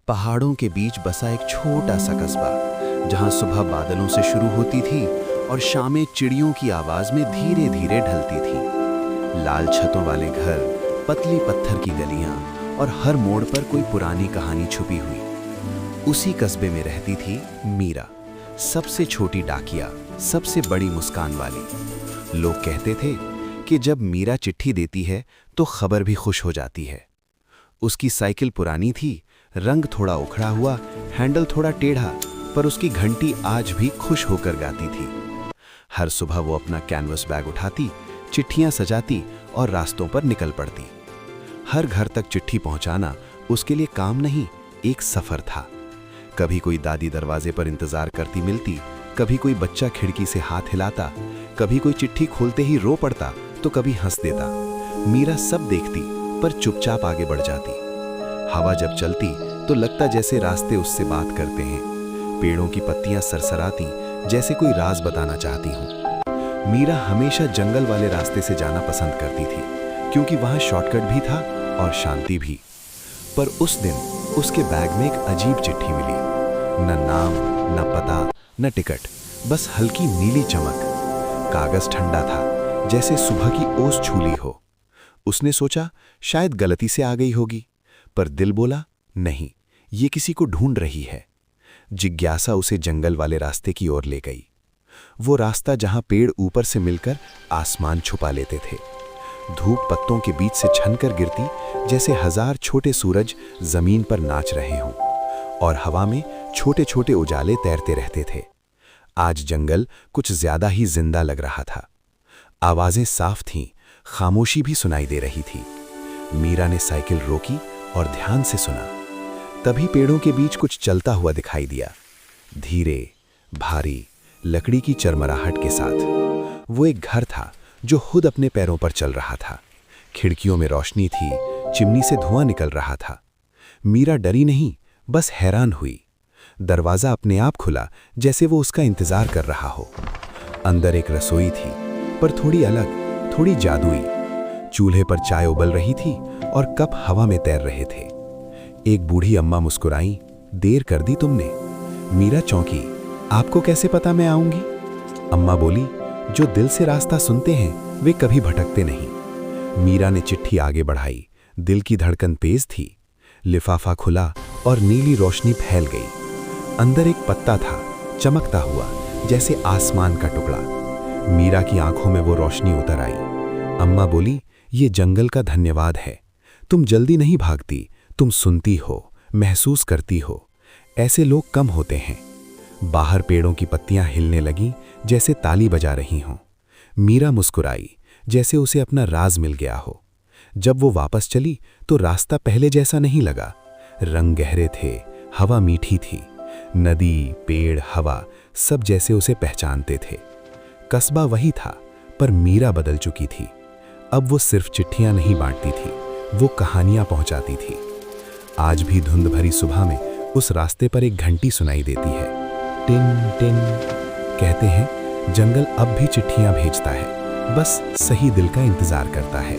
पहाड़ों के बीच बसा एक छोटा सा कस्बा, जहां सुबह बादलों से शुरू होती थी और शामें चिड़ियों की आवाज में धीरे धीरे ढलती थी। लाल छतों वाले घर, पतली पत्थर की गलियां और हर मोड़ पर कोई पुरानी कहानी छुपी हुई। उसी कस्बे में रहती थी मीरा, सबसे छोटी डाकिया, सबसे बड़ी मुस्कान वाली। लोग कहते थे कि जब मीरा चिट्ठी देती है तो खबर भी खुश हो जाती है। उसकी साइकिल पुरानी थी, रंग थोड़ा उखड़ा हुआ, हैंडल थोड़ा टेढ़ा, पर उसकी घंटी आज भी खुश होकर गाती थी। हर सुबह वो अपना कैनवस बैग उठाती, चिट्ठियां सजाती और रास्तों पर निकल पड़ती। हर घर तक चिट्ठी पहुंचाना उसके लिए काम नहीं, एक सफर था। कभी कोई दादी दरवाजे पर इंतजार करती मिलती, कभी कोई बच्चा खिड़की से हाथ हिलाता, कभी कोई चिट्ठी खोलते ही रो पड़ता तो कभी हंस देता। मीरा सब देखती पर चुपचाप आगे बढ़ जाती। हवा जब चलती तो लगता जैसे रास्ते उससे बात करते हैं। पेड़ों की पत्तियां सरसराती जैसे कोई राज बताना चाहती हूं। मीरा हमेशा जंगल वाले रास्ते से जाना पसंद करती थी, क्योंकि वहां शॉर्टकट भी था और शांति भी। पर उस दिन उसके बैग में एक अजीब चिट्ठी मिली। न नाम, न पता, न टिकट, बस हल्की नीली चमक। कागज ठंडा था, जैसे सुबह की ओस छूली हो। उसने सोचा शायद गलती से आ गई होगी, पर दिल बोला नहीं, ये किसी को ढूंढ रही है। जिज्ञासा उसे जंगल वाले रास्ते की ओर ले गई। वो रास्ता जहां पेड़ ऊपर से मिलकर आसमान छुपा लेते थे। धूप पत्तों के बीच से छनकर गिरती, जैसे हजार छोटे सूरज जमीन पर नाच रहे हों, और हवा में छोटे छोटे उजाले तैरते रहते थे। आज जंगल कुछ ज्यादा ही जिंदा लग रहा था। आवाजें साफ थीं, खामोशी भी सुनाई दे रही थी। मीरा ने साइकिल रोकी और ध्यान से सुना। तभी पेड़ों के बीच कुछ चलता हुआ दिखाई दिया, धीरे, भारी, लकड़ी की चरमराहट के साथ। वो एक घर था जो खुद अपने पैरों पर चल रहा था। खिड़कियों में रोशनी थी, चिमनी से धुआं निकल रहा था। मीरा डरी नहीं, बस हैरान हुई। दरवाजा अपने आप खुला, जैसे वो उसका इंतजार कर रहा हो। अंदर एक रसोई थी, पर थोड़ी अलग, थोड़ी जादुई। चूल्हे पर चाय उबल रही थी और कप हवा में तैर रहे थे। एक बूढ़ी अम्मा मुस्कुराई, देर कर दी तुमने। मीरा चौंकी, आपको कैसे पता मैं आऊंगी? अम्मा बोली, जो दिल से रास्ता सुनते हैं वे कभी भटकते नहीं। मीरा ने चिट्ठी आगे बढ़ाई। दिल की धड़कन तेज थी। लिफाफा खुला और नीली रोशनी फैल गई। अंदर एक पत्ता था, चमकता हुआ, जैसे आसमान का टुकड़ा। मीरा की आंखों में वो रोशनी उतर आई। अम्मा बोली, ये जंगल का धन्यवाद है। तुम जल्दी नहीं भागती, तुम सुनती हो, महसूस करती हो। ऐसे लोग कम होते हैं। बाहर पेड़ों की पत्तियां हिलने लगीं, जैसे ताली बजा रही हों। मीरा मुस्कुराई, जैसे उसे अपना राज मिल गया हो। जब वो वापस चली तो रास्ता पहले जैसा नहीं लगा। रंग गहरे थे, हवा मीठी थी। नदी, पेड़, हवा सब जैसे उसे पहचानते थे। कस्बा वही था, पर मीरा बदल चुकी थी। अब वो सिर्फ चिट्ठियां नहीं बांटती थी, वो कहानियां पहुंचाती थी। आज भी धुंध भरी सुबह में उस रास्ते पर एक घंटी सुनाई देती है, टिन टिन। कहते हैं जंगल अब भी चिट्ठियां भेजता है, बस सही दिल का इंतजार करता है।